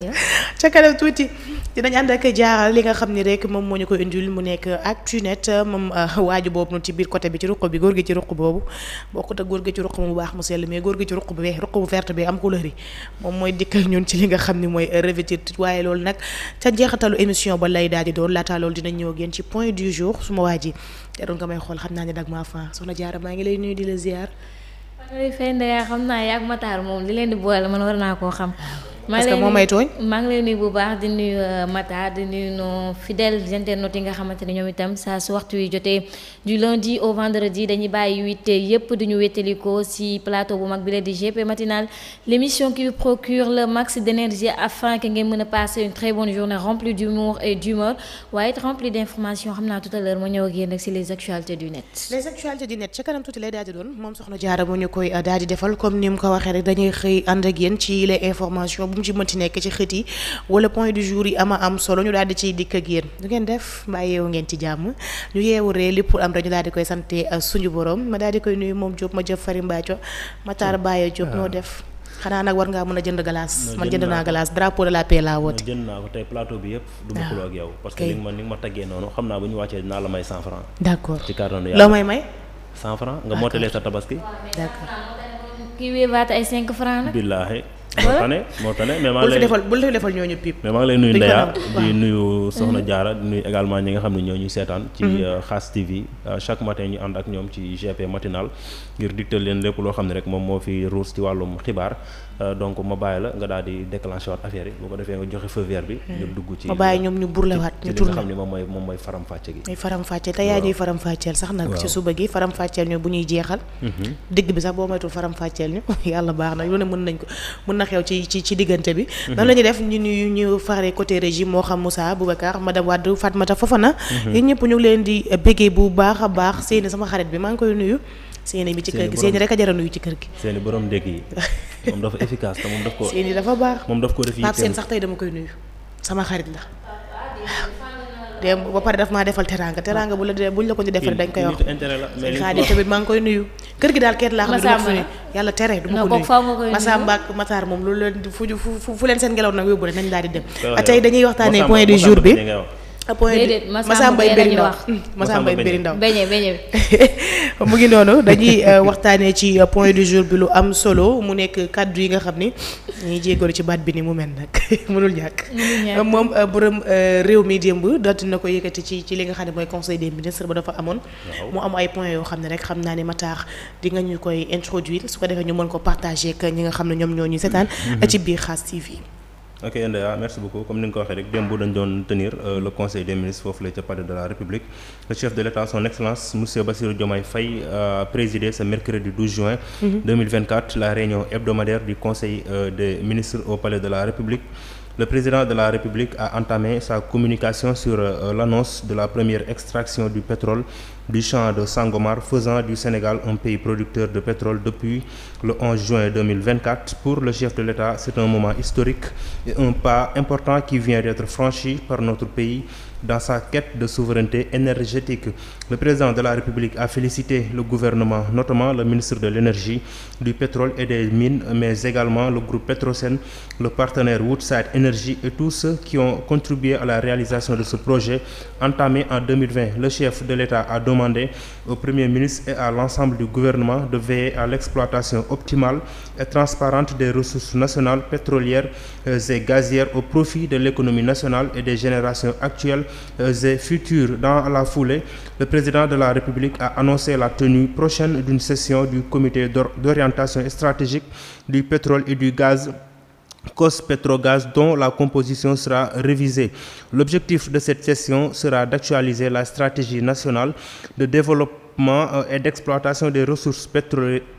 ca kanam tuuti dinañ ànd ak jaaral li nga xam ni rek moom moo ñu ko indil mu nekk Actunet moom waaju boobu noonu ci biir côté bi ci ruq bi góor gi ci ruq boobu bokkut ak góor gi ci ruq mu baax mu sell mais góor gi ci ruq bu verte bi am couleur yi moom mooy dikkal ñun ci li nga xam ni mooy revêtir waaye loolu nag ca jeexatalu émission ba lay daal di doon laataa loolu dinañ ñëw génn ci point du jour suma waa ji te doon nga may xool xam naa ne dag maa fa soxna Jaara maa ngi lay nuyu di la ziar. maa ngi lay fay xam naa yaa ak Matar moom li leen di boole man war naa koo xam. parce que moo may tooñ maa ngi lay nuyu bu baax di nuyu Matar di nuyu nos fidèles internautes yi nga xamante ne ñoom itam saa su waxtu wi jotee du lundi au vendredi dañuy bàyyi witte yëpp duñu wéttalikoo ci plateau bu mag bi la di GP Matinal l'émission qui vous procure le max d'énergie afin que ngeen mën a passer une très bonne journée remplie d'humour et d'humeur waaye it remplie d'informations xam naa tout à l'heure ma ñëw ak yéen rek ci les actualités du net. les actualités du net ca kanam tuuti lay daal di doon moom soxna Diarra moo ñu koy daal di defal comme ni mu ko waxee rek dañuy xëy ànd ak yéen ci les informations mu ci mënti nekk ci xët yi wala point du jour yi am solo ñu daal di ciy dikk ak yéen du ngeen def mbaa yeewu ngeen ci jàmm ñu yeewu ree lépp am rek ñu daal di koy sante suñu borom ma daal di koy nuyu moom Diop ma jëf Fari Mbaaco Matar Baye Diop noo def xanaa nag war ngaa mën a jënd glace man jënd naa glace drapeau de la paix laa woote jënd naa ko tey plateau bi yëpp du ma xuloo ak yow parce que ni nga ma taggee noonu xam naa bu ñu wàccee dinaa la may 100 francs d'accord ci kàttanu yàlla loo may 100 francs nga mottalee sa tabaski d'accord kii wéevaate ay 5 francs nag billaahi moo tane mais maa ngi defal ñooñu pip mais maa ngi lay nuyu Ndeya di nuyu Soxna Diarra di nuyu également ñi nga xam ne ñoo ñuy seetaan ci Xaas TV chaque matin ñu ànd ak ñoom ci GP Matinal ngir digtal leen lépp loo xam ne rek moom moo fi ruus ci wàllum xibaar donc ma bàyyi la nga daal di déclencher waat affaire yi bu ko defee nga joxe feu vert bi ñu dugg ci ma bàyyi ñoom ñu burlewaat ñu tourné li nga xam ne moom mooy faram-fàcce gi muy faram-fàcce te yaa ñuy faram-fàcceel sax nag ci suba gi faram-fàcceel ñu bu ñuy jeexal digg bi sax boo moytul faram-fàcceel ñu yàlla baax na lu ne mën na xew ci diggante bi nan la ñuy def ñu faree côté régime moo xam Moussa Boubacar madame Wade Fatmata Fofana yéen ñëpp ñu ngi leen di béggee bu baax a baax seeni sama xarit bi maa ngi koy nuyu seeni bi ci kër gi seeni rek a jara nuyu ci kër gi seeni borom ndégg yi moom dafa efficace te moom daf ko seeni dafa baax moom daf ko def Pape Sène sax tey dama koy nuyu sama xarit la dem ba pare daf maa defal teraanga buñ la ko ñu defal dañ koy wax xaadi tamit maa ngi koy nuyu kër gi daal keet laa xam ne yàlla tere du ma ko nuyu Massamba ak Matar moom loolu leen fu leen seen ngelaw nag yóbbu rek nañ daal di dem tey dañuy waxtaanee point du jour bi Massamba Mbéri Ndaw beñe mu ngi noonu dañuy waxtaanee ci point du jour bi lu am solo mu nekk kaddu yi nga xam ni ñuy jéegoon ci baat bi ni mu mel nag mënul ñàkk moom borom réew mi démb daldi na ko yëkkati ci li nga xam ne mooy conseil des ministres ba dafa amoon mu am ay points yoo xam ne rek xam naa ne Matar di nga ñu koy introduire su ko defee ñu mën ko partager ak ñi nga xam ne ñoom ñoo ñuy seetaan ci biir Xaas TV. ok Ndeya merci beaucoup comme ni nga ko waxee rek démb dañ doon tenir le conseil des ministres foofu la ca palais de la République le chef de l'État son excellence monsieur Bassirou Diomaye Faye a présidé ce mercredi 12 juin 2024 la réunion hebdomadaire du conseil des ministres au palais de la République. Le président de la République a entamé sa communication sur l'annonce de la première extraction du pétrole du champ de Sangomar, faisant du Sénégal un pays producteur de pétrole depuis le 11 juin 2024. Pour le chef de l'État, c'est un moment historique et un pas important qui vient d'être franchi par notre pays dans sa quête de souveraineté énergétique. Le président de la République a félicité le gouvernement, notamment le ministre de l'Énergie, du pétrole et des mines, mais également le groupe Petrosen, le partenaire Woodside Energy et tous ceux qui ont contribué à la réalisation de ce projet entamé en 2020. Le chef de l'État a demandé au Premier ministre et à l'ensemble du gouvernement de veiller à l'exploitation optimale et transparente des ressources nationales pétrolières et gazières au profit de l'économie nationale et des générations actuelles et futures. Dans la foulée, le président de la République a annoncé la tenue prochaine d'une session du comité d'orientation stratégique du pétrole et du gaz COS-Petrogaz, dont la composition sera révisée. L'objectif de cette session sera d'actualiser la stratégie nationale de développement et d'exploitation des ressources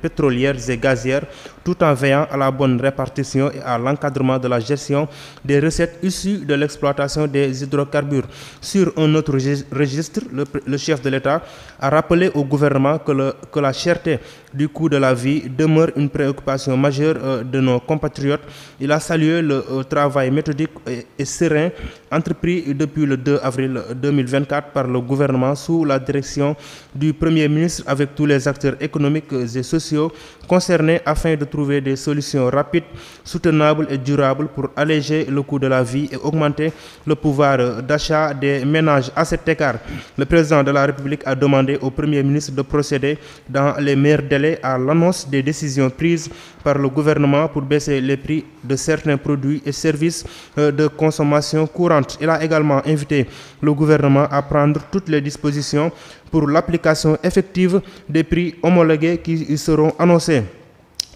pétrolières et gazières, tout en veillant à la bonne répartition et à l'encadrement de la gestion des recettes issues de l'exploitation des hydrocarbures. Sur un autre registre, le chef de l'État a rappelé au gouvernement que la cherté du coût de la vie demeure une préoccupation majeure de nos compatriotes. Il a salué le travail méthodique et serein entrepris depuis le 2 avril 2024 par le gouvernement sous la direction du Premier ministre avec tous les acteurs économiques et sociaux concernés afin de trouver des solutions rapides, soutenables et durables pour alléger le coût de la vie et augmenter le pouvoir d'achat des ménages. À cet égard, le président de la République a demandé au Premier ministre de procéder dans les meilleurs délais à l'annonce des décisions prises par le gouvernement pour baisser les prix de certains produits et services de consommation courante. Il a également invité le gouvernement à prendre toutes les dispositions pour l'application effective des prix homologués qui seront annoncés.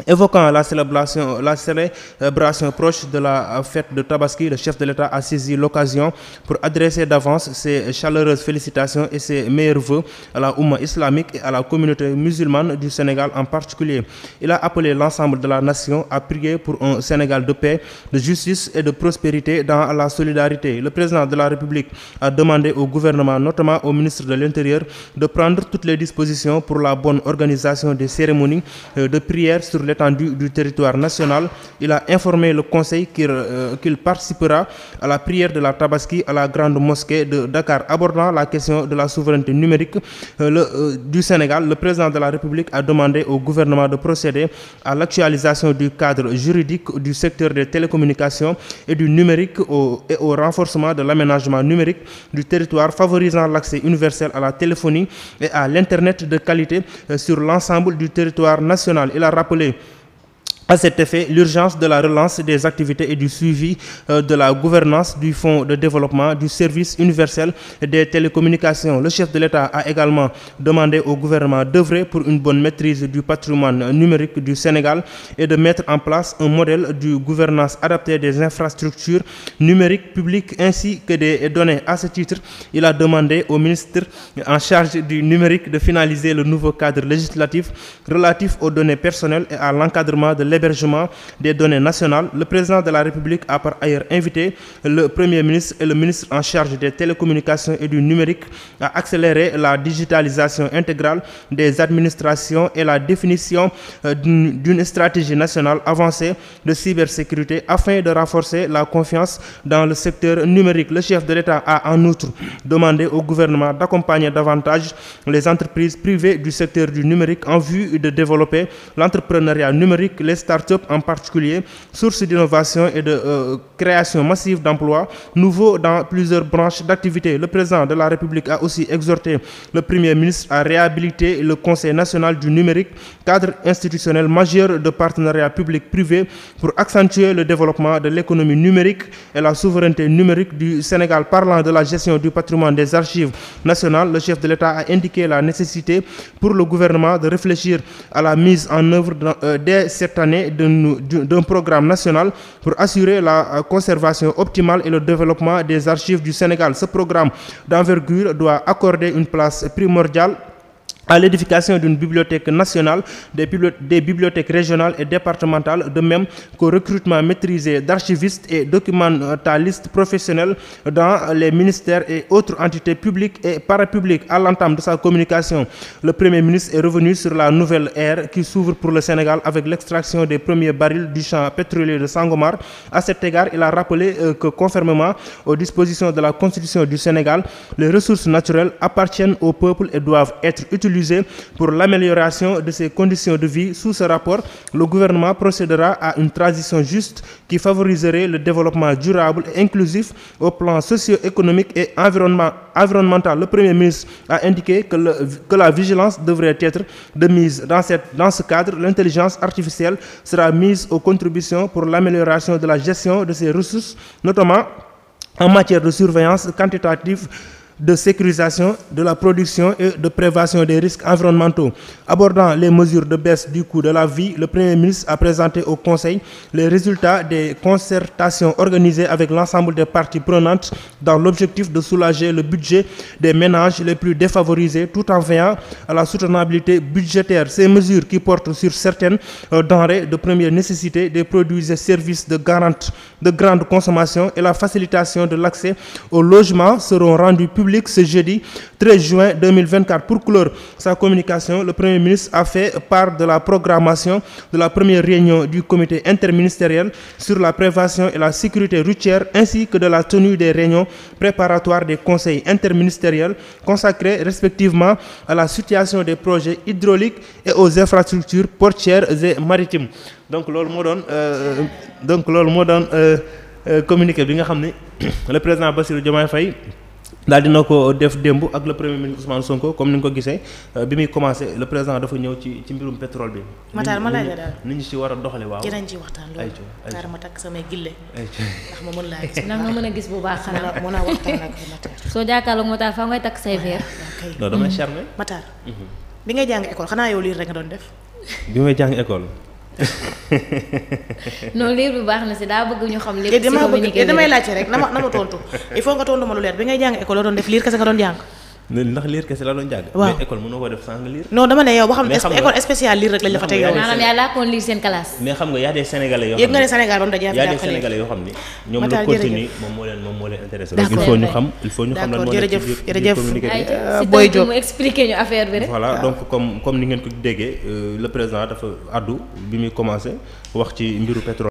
Évoquant la célébration proche de la fête de Tabaski, le chef de l'État a saisi l'occasion pour adresser d'avance ses chaleureuses félicitations et ses meilleurs vœux à la Oumma islamique et à la communauté musulmane du Sénégal en particulier. Il a appelé l'ensemble de la nation à prier pour un Sénégal de paix, de justice et de prospérité dans la solidarité. Le président de la République a demandé au gouvernement, notamment au ministre de l'Intérieur, de prendre toutes les dispositions pour la bonne organisation des cérémonies de prière sur l'étendue du territoire national. Il a informé le Conseil qu'il participera à la prière de la Tabaski à la grande mosquée de Dakar. Abordant la question de la souveraineté numérique du Sénégal, le président de la République a demandé au gouvernement de procéder à l'actualisation du cadre juridique du secteur des télécommunications et du numérique et au renforcement de l'aménagement numérique du territoire, favorisant l'accès universel à la téléphonie et à l'Internet de qualité sur l'ensemble du territoire national. Il a rappelé à cet effet l'urgence de la relance des activités et du suivi de la gouvernance du Fonds de développement du service universel des télécommunications. Le chef de l'État a également demandé au gouvernement d'œuvrer pour une bonne maîtrise du patrimoine numérique du Sénégal et de mettre en place un modèle de gouvernance adapté des infrastructures numériques publiques ainsi que des données. À ce titre, il a demandé au ministre en charge du numérique de finaliser le nouveau cadre législatif relatif aux données personnelles et à l'encadrement de l'hébergement des données nationales. Le président de la République a par ailleurs invité le Premier ministre et le ministre en charge des télécommunications et du numérique à accélérer la digitalisation intégrale des administrations et la définition d'une stratégie nationale avancée de cybersécurité afin de renforcer la confiance dans le secteur numérique. Le chef de l'État a en outre demandé au gouvernement d'accompagner davantage les entreprises privées du secteur du numérique en vue de développer l'entrepreneuriat numérique, les start-up en particulier, source d'innovation et de création massive d'emplois nouveaux dans plusieurs branches d'activité. Le président de la République a aussi exhorté le Premier ministre à réhabiliter le Conseil national du numérique, cadre institutionnel majeur de partenariat public-privé pour accentuer le développement de l'économie numérique et la souveraineté numérique du Sénégal. Parlant de la gestion du patrimoine des archives nationales, le chef de l'État a indiqué la nécessité pour le gouvernement de réfléchir à la mise en œuvre dès cette année d'un programme national pour assurer la conservation optimale et le développement des archives du Sénégal. Ce programme d'envergure doit accorder une place primordiale à l'édification d'une bibliothèque nationale, des bibliothèques régionales et départementales, de même qu'au recrutement maîtrisé d'archivistes et documentalistes professionnels dans les ministères et autres entités publiques et parapubliques. À l'entame de sa communication, le Premier ministre est revenu sur la nouvelle ère qui s'ouvre pour le Sénégal avec l'extraction des premiers barils du champ pétrolier de Sangomar. À cet égard, il a rappelé que conformément aux dispositions de la Constitution du Sénégal, les ressources naturelles appartiennent au peuple et doivent être utilisées pour l'amélioration de ses conditions de vie. Sous ce rapport, le gouvernement procédera à une transition juste qui favoriserait le développement durable et inclusif au plan socio-économique et environnemental. Le Premier ministre a indiqué que la vigilance devrait être de mise. Dans ce cadre, l'intelligence artificielle sera mise aux contributions pour l'amélioration de la gestion de ces ressources, notamment en matière de surveillance quantitative, de sécurisation de la production et de prévention des risques environnementaux. Abordant les mesures de baisse du coût de la vie, le Premier ministre a présenté au Conseil les résultats des concertations organisées avec l'ensemble des parties prenantes dans l'objectif de soulager le budget des ménages les plus défavorisés tout en veillant à la soutenabilité budgétaire. Ces mesures qui portent sur certaines denrées de première nécessité, des produits et services de grande consommation et la facilitation de l'accès au logement seront rendues publiques public ce jeudi 13 juin 2024. Pour clore sa communication, le Premier ministre a fait part de la programmation de la première réunion du comité interministériel sur la prévention et la sécurité routière ainsi que de la tenue des réunions préparatoires des conseils interministériels consacrés respectivement à la situation des projets hydrauliques et aux infrastructures portuaires et maritimes. Donc loolu moo doon communiqué bi nga xam ne le président Bassirou Diomaye Faye daal dina ko def démb ak le premier ministre Ousmane Sonko comme ni nga ko gisee bi muy commencé le président dafa ñëw ci mbirum pétrole bi. Matar ma laaj la daal nit ñi ci war a doxale waaw. dinañ ci waxtaan loolu. ayca ma takk samay gille. ndax ma mën laa gis. ndax nga mën a gis bu baax xanaa. mën a waxtaan ak Matar. soo jàkkaarloog Matar fa ngay takk say verre. non damay charmer. Matar. bi ngay jàng école xanaa yow lii rek nga doon def. bi may jàng école. non liir bi baax na si daa bëgg ñu xam lépp si communiqué damay laajte rek na ma tontu il faut nga tontu ma lu leer bi ngay jàng école la doon def liir kese nga doon jàng. ndax liir kese la doon jàng. waaw mais école mënoo ko def sans nga liir. non dama ne yow ba xam école spéciale liir rek lañ la fa teg yow. maanaam yaa laakoon liir seen classe. mais xam nga y a des sénégalais yoo xam ne yëg nga ne Sénégal ba mu dajee y a des sénégalais yoo xam ne ñoom le continue moom moo leen intéressé. donc il faut ñu xam lan moo nekk ci biir communiqué bi. Boy Diop mu expliqué ñu affaire bi rek. voilà donc comme ni ngeen ko déggee le président dafa addu bi muy commencé wax ci mbiru pétrole.